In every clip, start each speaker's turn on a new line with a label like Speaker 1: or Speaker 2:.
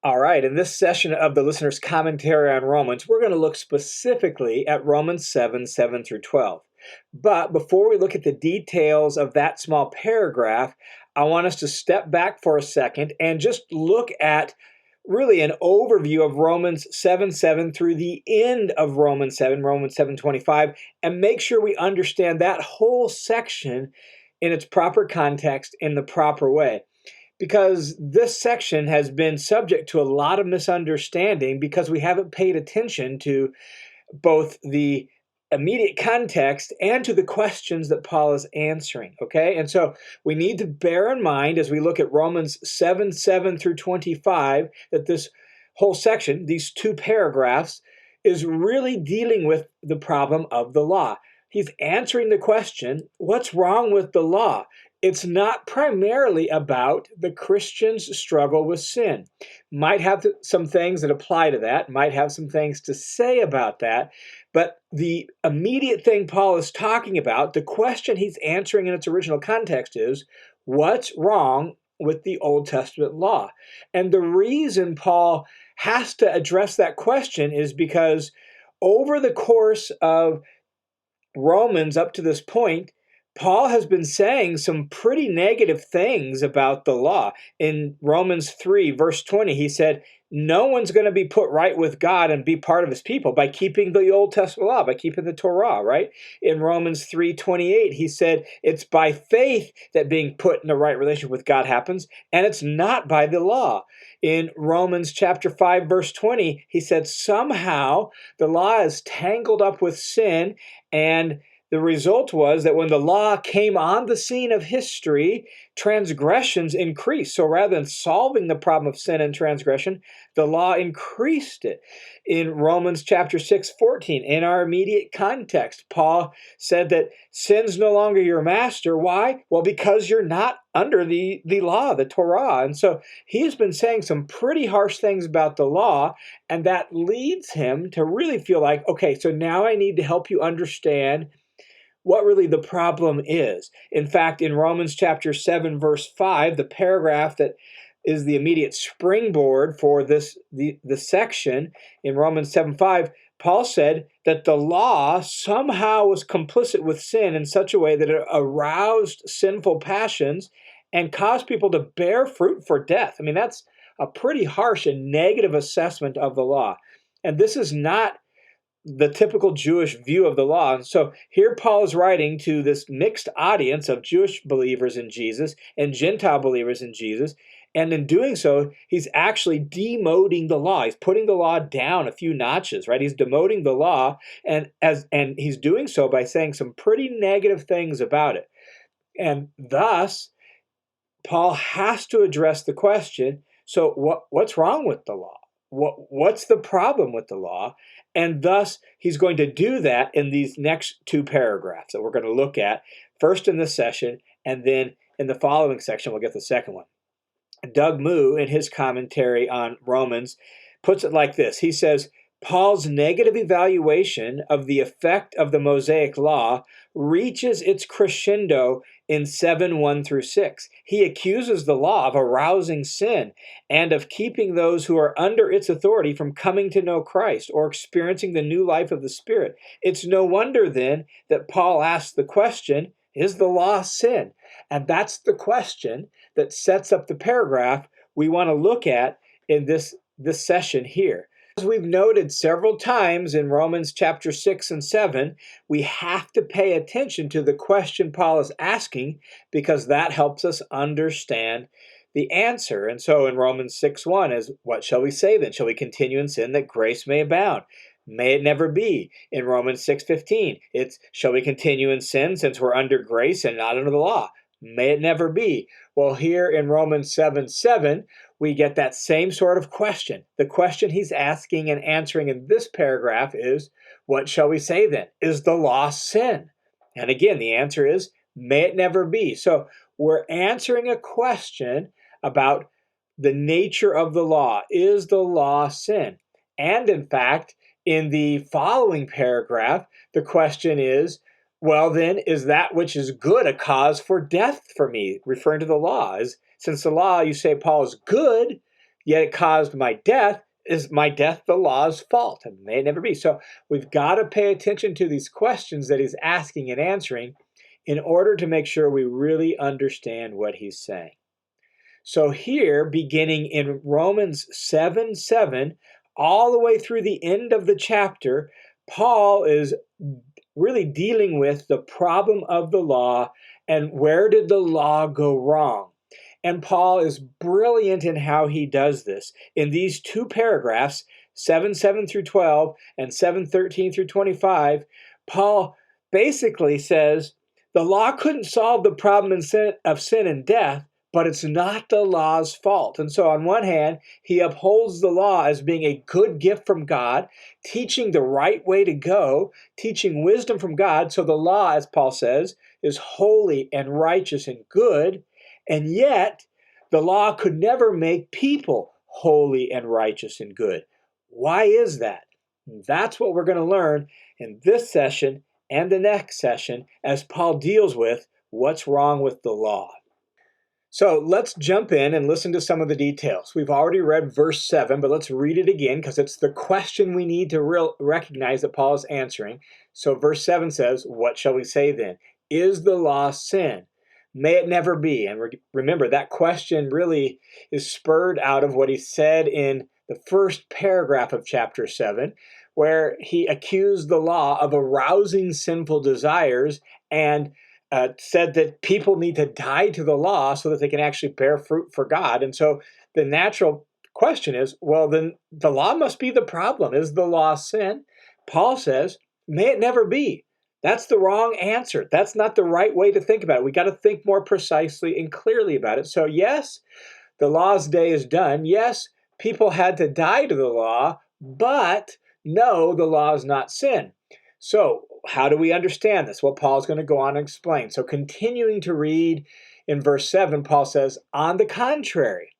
Speaker 1: All right, in this session of the listener's commentary on Romans, we're going to look specifically at Romans 7 through 12. But before we look at the details of that small paragraph, I want us to step back for a second and just look at really an overview of Romans 7 through the end of Romans 7:25, and make sure we understand that whole section in its proper context in the proper way, because this section has been subject to a lot of misunderstanding because we haven't paid attention to both the immediate context and to the questions that Paul is answering, okay? And so we need to bear in mind as we look at Romans 7 through 25, that this whole section, these two paragraphs, is really dealing with the problem of the law. He's answering the question, what's wrong with the law? It's not primarily about the Christian's struggle with sin. Might have some things that apply to that, might have some things to say about that, but the immediate thing Paul is talking about, the question he's answering in its original context is, what's wrong with the Old Testament law? And the reason Paul has to address that question is because over the course of Romans up to this point, Paul has been saying some pretty negative things about the law. In Romans 3, verse 20, he said, no one's going to be put right with God and be part of his people by keeping the Old Testament law, by keeping the Torah, right? In Romans 3:28, he said, it's by faith that being put in the right relationship with God happens, and it's not by the law. In Romans chapter 5, verse 20, he said, somehow the law is tangled up with sin, and the result was that when the law came on the scene of history, transgressions increased. So rather than solving the problem of sin and transgression, the law increased it. In Romans chapter 6:14, in our immediate context, Paul said that sin's no longer your master. Why? Well, because you're not under the law, the Torah. And so he has been saying some pretty harsh things about the law, and that leads him to really feel like, okay, so now I need to help you understand what really the problem is. In fact, in Romans chapter 7, verse 5, the paragraph that is the immediate springboard for the section in Romans 7:5, Paul said that the law somehow was complicit with sin in such a way that it aroused sinful passions and caused people to bear fruit for death. I mean, that's a pretty harsh and negative assessment of the law. And this is not the typical Jewish view of the law. And so here Paul is writing to this mixed audience of Jewish believers in Jesus and Gentile believers in Jesus. And in doing so, he's actually demoting the law. He's putting the law down a few notches, right? He's demoting the law, and he's doing so by saying some pretty negative things about it. And thus, Paul has to address the question, so what's wrong with the law? What's the problem with the law? And thus, he's going to do that in these next two paragraphs that we're going to look at, first in this session, and then in the following section, we'll get the second one. Doug Moo, in his commentary on Romans, puts it like this. He says, Paul's negative evaluation of the effect of the Mosaic law reaches its crescendo in 7:1 through 6. He accuses the law of arousing sin and of keeping those who are under its authority from coming to know Christ or experiencing the new life of the Spirit. It's no wonder then that Paul asks the question, is the law sin? And that's the question that sets up the paragraph we want to look at in this session here. As we've noted several times in Romans chapter 6 and 7, we have to pay attention to the question Paul is asking because that helps us understand the answer. And so in Romans 6:1 is, what shall we say then? Shall we continue in sin that grace may abound? May it never be. In Romans 6:15, it's, shall we continue in sin since we're under grace and not under the law? May it never be. Well, here in Romans 7:7, we get that same sort of question. The question he's asking and answering in this paragraph is, what shall we say then? Is the law sin? And again, the answer is, may it never be. So we're answering a question about the nature of the law. Is the law sin? And in fact, in the following paragraph, the question is, well then, is that which is good a cause for death for me? Referring to the law. Since the law, you say, Paul, is good, yet it caused my death. Is my death the law's fault? It may never be. So we've got to pay attention to these questions that he's asking and answering in order to make sure we really understand what he's saying. So here, beginning in Romans 7:7, all the way through the end of the chapter, Paul is really dealing with the problem of the law and where did the law go wrong. And Paul is brilliant in how he does this. In these two paragraphs, 7:7 through 12 and 7:13 through 25, Paul basically says the law couldn't solve the problem of sin and death, but it's not the law's fault. And so on one hand, he upholds the law as being a good gift from God, teaching the right way to go, teaching wisdom from God. So the law, as Paul says, is holy and righteous and good. And yet, the law could never make people holy and righteous and good. Why is that? That's what we're going to learn in this session and the next session as Paul deals with what's wrong with the law. So let's jump in and listen to some of the details. We've already read verse 7, but let's read it again because it's the question we need to recognize that Paul is answering. So verse 7 says, "What shall we say then? Is the law sin? May it never be." And remember, that question really is spurred out of what he said in the first paragraph of chapter 7, where he accused the law of arousing sinful desires and said that people need to die to the law so that they can actually bear fruit for God. And so the natural question is, well, then the law must be the problem. Is the law sin? Paul says, may it never be. That's the wrong answer. That's not the right way to think about it. We got to think more precisely and clearly about it. So yes, the law's day is done. Yes, people had to die to the law, but no, the law is not sin. So how do we understand this? Well, Paul's going to go on and explain. So continuing to read in verse 7, Paul says, on the contrary,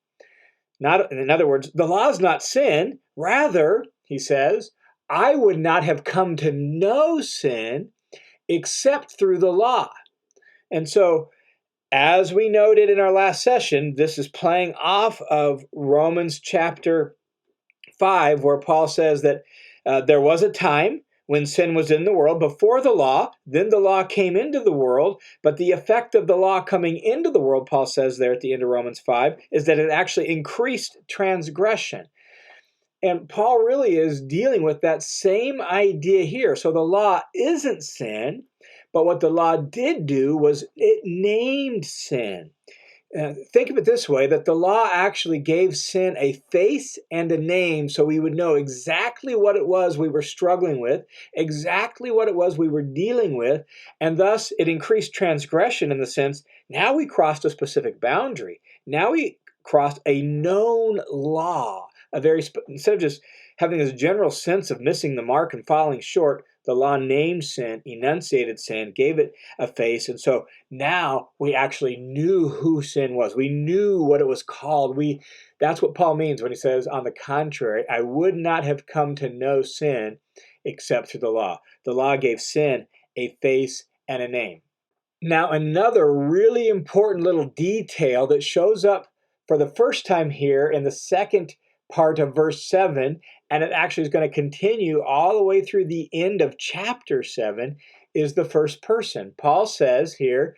Speaker 1: in other words, the law is not sin. Rather, he says, I would not have come to know sin except through the law. And so, as we noted in our last session, this is playing off of Romans chapter 5, where Paul says that there was a time when sin was in the world before the law, then the law came into the world, but the effect of the law coming into the world, Paul says there at the end of Romans 5, is that it actually increased transgression. And Paul really is dealing with that same idea here. So the law isn't sin, but what the law did do was it named sin. Think of it this way, that the law actually gave sin a face and a name so we would know exactly what it was we were struggling with, exactly what it was we were dealing with, and thus it increased transgression in the sense, now we crossed a specific boundary. Now we crossed a known law, instead of just having this general sense of missing the mark and falling short, the law named sin, enunciated sin, gave it a face, and so now we actually knew who sin was. We knew what it was called. That's what Paul means when he says, on the contrary, I would not have come to know sin except through the law. The law gave sin a face and a name. Now, another really important little detail that shows up for the first time here in the second part of verse 7, and it actually is going to continue all the way through the end of chapter 7, is the first person. Paul says here,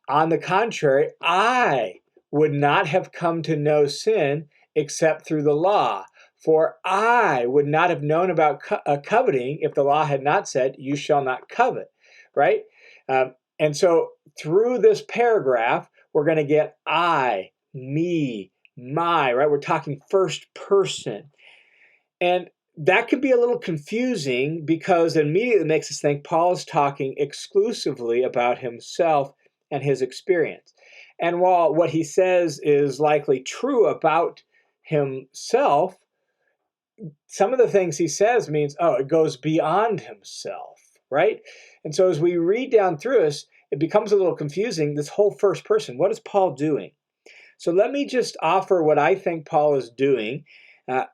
Speaker 1: on the contrary, I would not have come to know sin except through the law. For I would not have known about coveting if the law had not said, you shall not covet, right? And so through this paragraph, we're going to get I, me, my, right? We're talking first person. And that could be a little confusing because it immediately makes us think Paul is talking exclusively about himself and his experience. And while what he says is likely true about himself, some of the things he says means, it goes beyond himself, right? And so as we read down through this, it becomes a little confusing, this whole first person. What is Paul doing? So let me just offer what I think Paul is doing.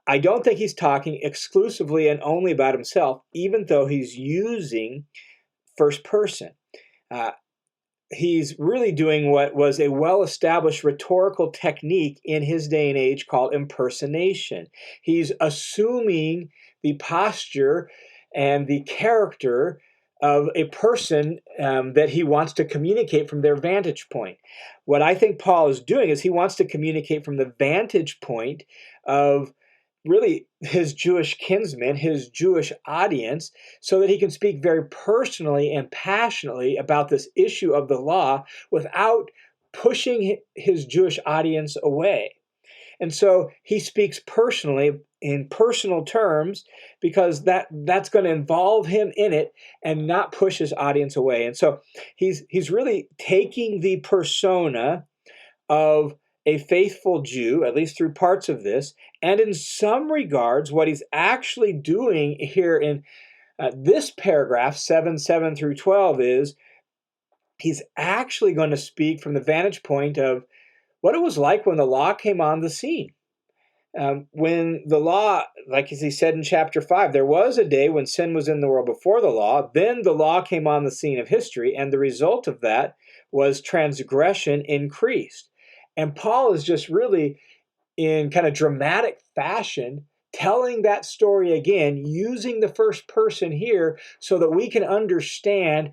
Speaker 1: I don't think he's talking exclusively and only about himself, even though he's using first person. he's really doing what was a well-established rhetorical technique in his day and age called impersonation. He's assuming the posture and the character of a person that he wants to communicate from their vantage point. What I think Paul is doing is he wants to communicate from the vantage point of really his Jewish kinsmen, his Jewish audience, so that he can speak very personally and passionately about this issue of the law without pushing his Jewish audience away. And so he speaks personally in personal terms because that's going to involve him in it and not push his audience away. And so he's really taking the persona of a faithful Jew, at least through parts of this. And in some regards, what he's actually doing here in this paragraph, 7 through 12, is he's actually going to speak from the vantage point of what it was like when the law came on the scene. When the law, like as he said in chapter 5, there was a day when sin was in the world before the law. Then the law came on the scene of history, and the result of that was transgression increased. And Paul is just really, in kind of dramatic fashion, telling that story again, using the first person here so that we can understand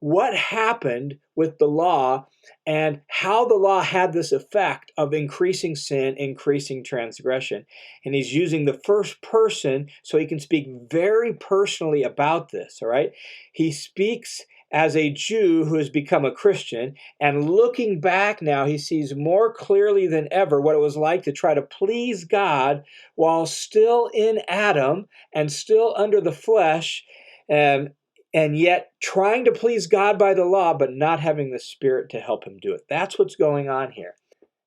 Speaker 1: what happened with the law and how the law had this effect of increasing sin, increasing transgression. And he's using the first person so he can speak very personally about this, all right? He speaks as a Jew who has become a Christian, and looking back now, he sees more clearly than ever what it was like to try to please God while still in Adam and still under the flesh, and yet trying to please God by the law, but not having the Spirit to help him do it. That's what's going on here.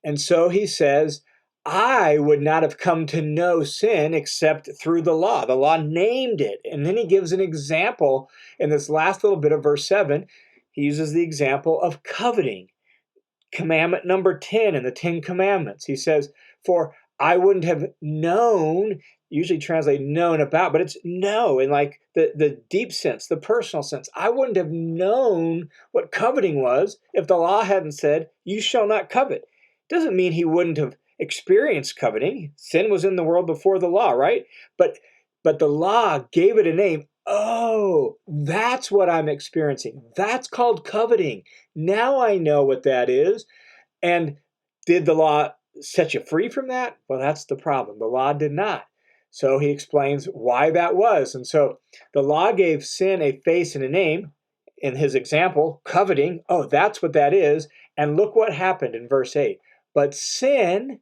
Speaker 1: And so he says, I would not have come to know sin except through the law. The law named it. And then he gives an example in this last little bit of verse 7. He uses the example of coveting. Commandment number 10 in the 10 Commandments. He says, for I wouldn't have known, usually translated known about, but it's know in like the deep sense, the personal sense. I wouldn't have known what coveting was if the law hadn't said, you shall not covet. Doesn't mean he wouldn't have experienced coveting. Sin was in the world before the law, right? But the law gave it a name. Oh, that's what I'm experiencing. That's called coveting. Now I know what that is. And did the law set you free from that? Well, that's the problem. The law did not. So he explains why that was. And so the law gave sin a face and a name. In his example, coveting, oh, that's what that is. And look what happened in verse 8. But sin,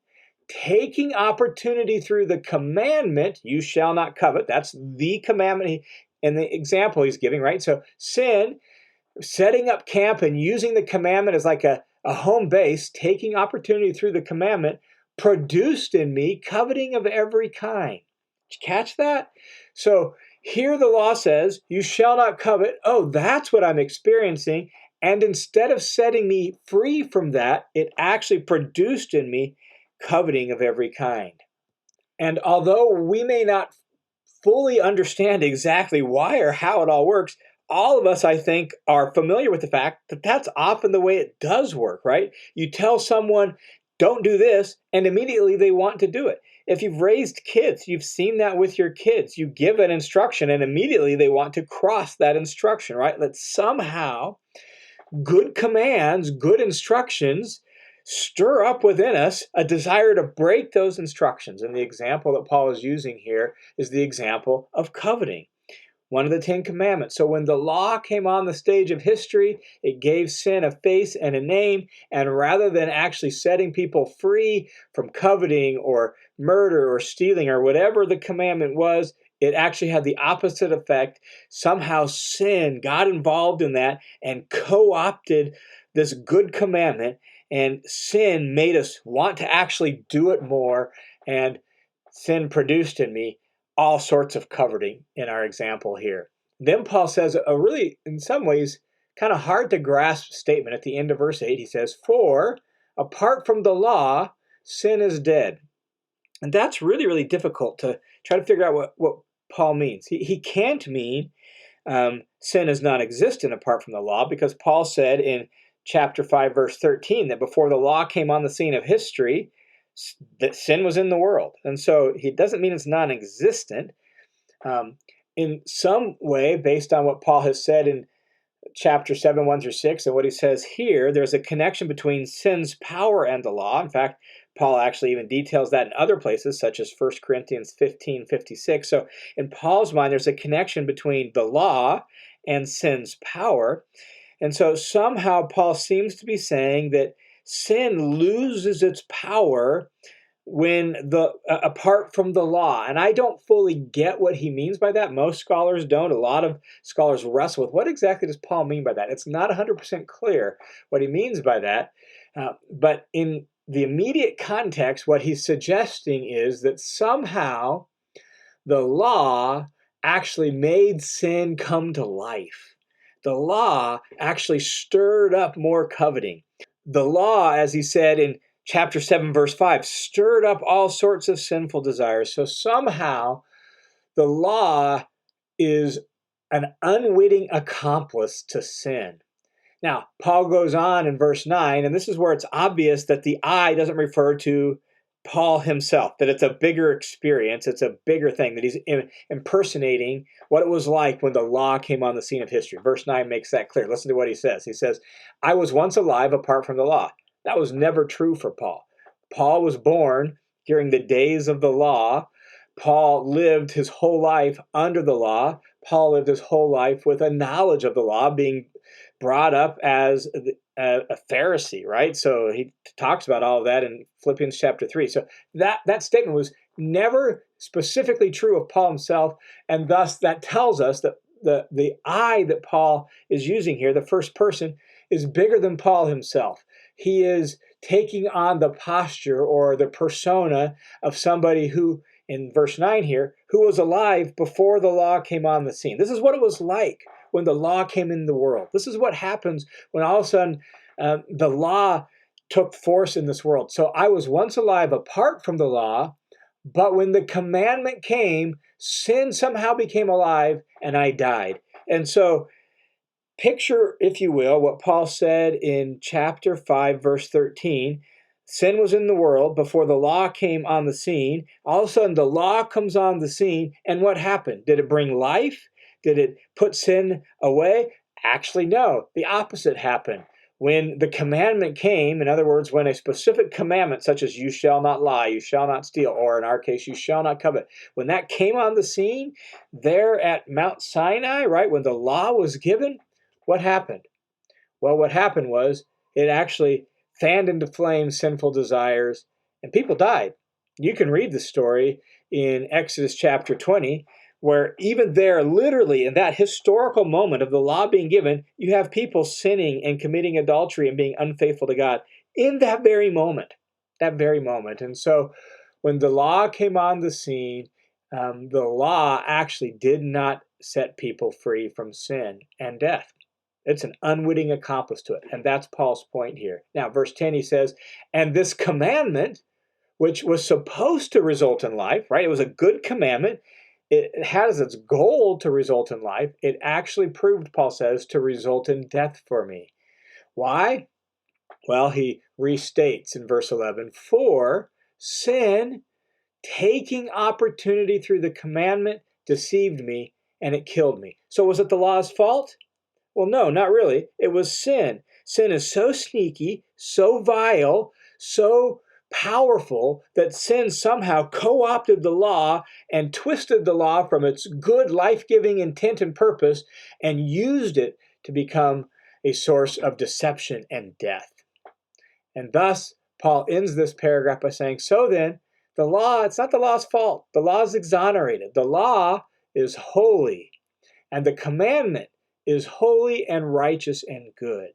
Speaker 1: taking opportunity through the commandment, you shall not covet. That's the commandment in the example he's giving, right? So sin, setting up camp and using the commandment as like a home base, taking opportunity through the commandment, produced in me coveting of every kind. Did you catch that? So here the law says, you shall not covet. Oh, that's what I'm experiencing. And instead of setting me free from that, it actually produced in me coveting of every kind. And although we may not fully understand exactly why or how it all works, all of us, I think, are familiar with the fact that that's often the way it does work, right? You tell someone, don't do this, and immediately they want to do it. If you've raised kids, you've seen that with your kids. You give an instruction, and immediately they want to cross that instruction, right? That somehow good commands, good instructions stir up within us a desire to break those instructions. And the example that Paul is using here is the example of coveting, one of the 10 Commandments. So when the law came on the stage of history, it gave sin a face and a name. And rather than actually setting people free from coveting or murder or stealing or whatever the commandment was, it actually had the opposite effect. Somehow sin got involved in that and co-opted this good commandment, and sin made us want to actually do it more, and sin produced in me all sorts of coveting in our example here. Then Paul says a really, in some ways, kind of hard to grasp statement at the end of verse 8. He says, for apart from the law, sin is dead. And that's really, really difficult to try to figure out what Paul means. He can't mean sin is non-existent apart from the law, because Paul said in chapter 5, verse 13, that before the law came on the scene of history, that sin was in the world. And so he doesn't mean it's non-existent. In some way, based on what Paul has said in chapter 7, 1 through 6, and what he says here, there's a connection between sin's power and the law. In fact, Paul actually even details that in other places, such as 1 Corinthians 15:56. So in Paul's mind, there's a connection between the law and sin's power. And so somehow Paul seems to be saying that sin loses its power when apart from the law. And I don't fully get what he means by that. Most scholars don't. A lot of scholars wrestle with what exactly does Paul mean by that. It's not 100% clear what he means by that. But in the immediate context, what he's suggesting is that somehow the law actually made sin come to life. The law actually stirred up more coveting. The law, as he said in chapter 7, verse 5, stirred up all sorts of sinful desires. So somehow the law is an unwitting accomplice to sin. Now, Paul goes on in verse 9, and this is where it's obvious that the I doesn't refer to Paul himself, that it's a bigger experience, it's a bigger thing, that he's impersonating what it was like when the law came on the scene of history. Verse 9 makes that clear. Listen to what he says. He says, I was once alive apart from the law. That was never true for Paul. Paul was born during the days of the law. Paul lived his whole life under the law. Paul lived his whole life with a knowledge of the law, being brought up as a Pharisee, right? So he talks about all of that in Philippians chapter 3. So that statement was never specifically true of Paul himself, and thus that tells us that the I that Paul is using here, the first person, is bigger than Paul himself. He is taking on the posture or the persona of somebody who, in verse 9 here, who was alive before the law came on the scene. This is what it was like when the law came in the world. This is what happens when all of a sudden the law took force in this world. So I was once alive apart from the law, but when the commandment came, sin somehow became alive and I died. And so picture, if you will, what Paul said in chapter 5, verse 13. Sin was in the world before the law came on the scene. All of a sudden, the law comes on the scene, and what happened? Did it bring life? Did it put sin away? Actually, no. The opposite happened. When the commandment came, in other words, when a specific commandment, such as you shall not lie, you shall not steal, or in our case, you shall not covet, when that came on the scene there at Mount Sinai, right, when the law was given, what happened? Well, what happened was it actually fanned into flame sinful desires, and people died. You can read the story in Exodus chapter 20, where even there, literally in that historical moment of the law being given, you have people sinning and committing adultery and being unfaithful to God in that very moment. That very moment. And so when the law came on the scene, the law actually did not set people free from sin and death. It's an unwitting accomplice to it. And that's Paul's point here. Now, verse 10, he says, and this commandment, which was supposed to result in life, right? It was a good commandment. It had as its goal to result in life. It actually proved, Paul says, to result in death for me. Why? Well, he restates in verse 11, for sin, taking opportunity through the commandment, deceived me, and it killed me. So was it the law's fault? Well, no, not really. It was sin. Sin is so sneaky, so vile, so powerful that sin somehow co-opted the law and twisted the law from its good life-giving intent and purpose and used it to become a source of deception and death. And thus, Paul ends this paragraph by saying, so then, the law, it's not the law's fault. The law is exonerated. The law is holy, and the commandment is holy and righteous and good.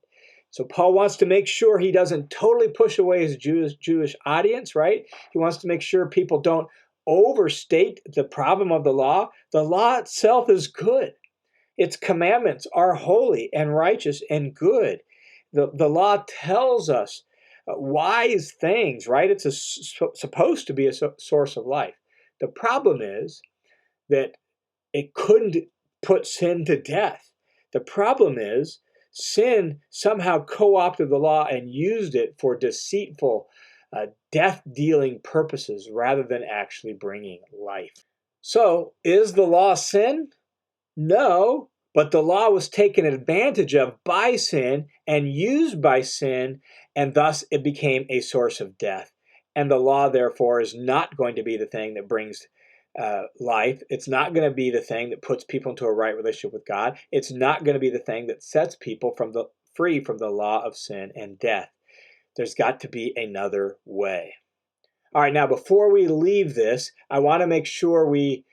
Speaker 1: So Paul wants to make sure he doesn't totally push away his Jewish audience, right? He wants to make sure people don't overstate the problem of the law. The law itself is good. Its commandments are holy and righteous and good. The law tells us wise things, right? It's supposed to be a source of life. The problem is that it couldn't put sin to death. The problem is Sin somehow co-opted the law and used it for deceitful, death-dealing purposes rather than actually bringing life. So, is the law sin? No, but the law was taken advantage of by sin and used by sin, and thus it became a source of death. And the law, therefore, is not going to be the thing that brings life. It's not going to be the thing that puts people into a right relationship with God. It's not going to be the thing that sets people free from the law of sin and death. There's got to be another way. All right, now before we leave this, I want to make sure we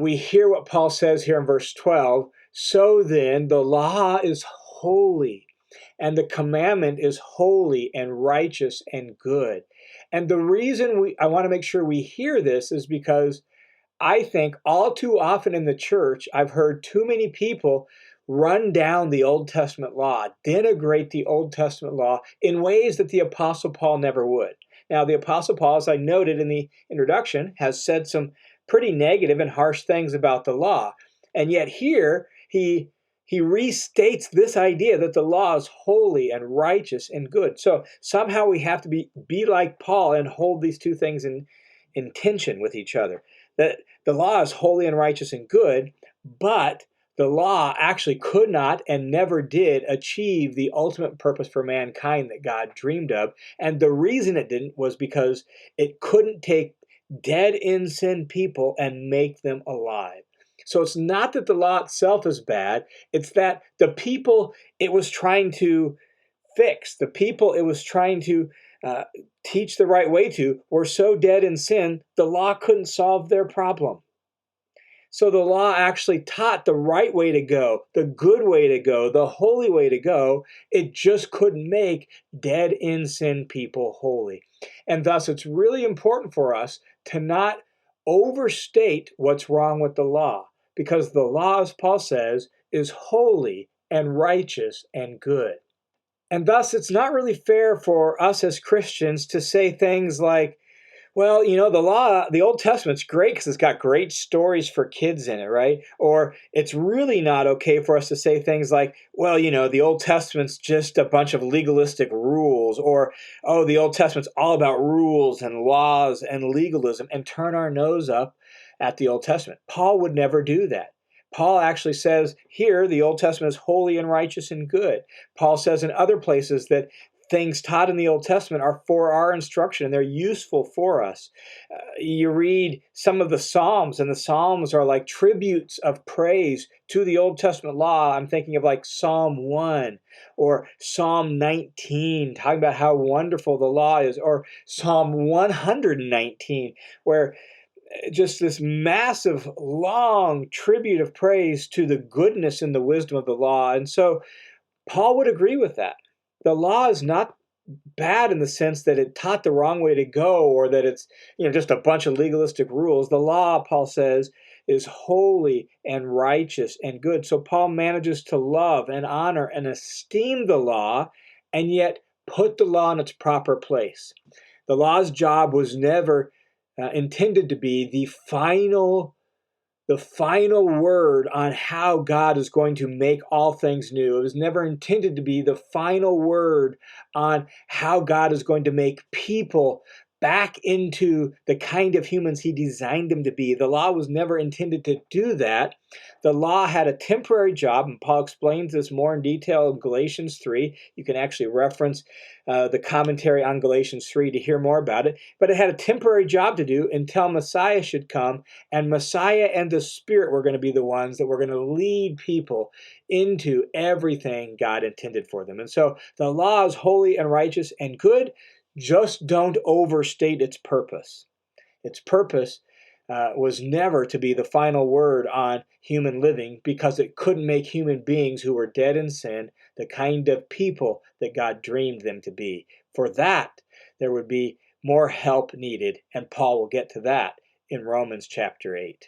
Speaker 1: hear what Paul says here in verse 12. So then, the law is holy, and the commandment is holy and righteous and good. And the reason I want to make sure we hear this is because I think all too often in the church, I've heard too many people run down the Old Testament law, denigrate the Old Testament law in ways that the Apostle Paul never would. Now, the Apostle Paul, as I noted in the introduction, has said some pretty negative and harsh things about the law. And yet here, he restates this idea that the law is holy and righteous and good. So somehow we have to be like Paul and hold these two things in tension with each other. That the law is holy and righteous and good, but the law actually could not and never did achieve the ultimate purpose for mankind that God dreamed of. And the reason it didn't was because it couldn't take dead in sin people and make them alive. So it's not that the law itself is bad, it's that the people it was trying to fix, the people it was trying to uh, teach the right way to, were so dead in sin, the law couldn't solve their problem. So the law actually taught the right way to go, the good way to go, the holy way to go. It just couldn't make dead in sin people holy. And thus, it's really important for us to not overstate what's wrong with the law, because the law, as Paul says, is holy and righteous and good. And thus, it's not really fair for us as Christians to say things like, well, the law, the Old Testament's great because it's got great stories for kids in it, right? Or it's really not okay for us to say things like, well, the Old Testament's just a bunch of legalistic rules, or, oh, the Old Testament's all about rules and laws and legalism, and turn our nose up at the Old Testament. Paul would never do that. Paul actually says here the Old Testament is holy and righteous and good. Paul says in other places that things taught in the Old Testament are for our instruction and they're useful for us. You read some of the Psalms, and the Psalms are like tributes of praise to the Old Testament law. I'm thinking of like Psalm 1 or Psalm 19, talking about how wonderful the law is, or Psalm 119, where just this massive, long tribute of praise to the goodness and the wisdom of the law. And so Paul would agree with that. The law is not bad in the sense that it taught the wrong way to go, or that it's just a bunch of legalistic rules. The law, Paul says, is holy and righteous and good. So Paul manages to love and honor and esteem the law, and yet put the law in its proper place. The law's job was never intended to be the final word on how God is going to make all things new. It was never intended to be the final word on how God is going to make people back into the kind of humans he designed them to be. The law was never intended to do that. The law had a temporary job, and Paul explains this more in detail in Galatians 3. You can actually reference the commentary on Galatians 3 to hear more about it. But it had a temporary job to do until Messiah should come, and Messiah and the Spirit were going to be the ones that were going to lead people into everything God intended for them. And so the law is holy and righteous and good. Just don't overstate its purpose. Its purpose was never to be the final word on human living, because it couldn't make human beings who were dead in sin the kind of people that God dreamed them to be. For that, there would be more help needed, and Paul will get to that in Romans chapter 8.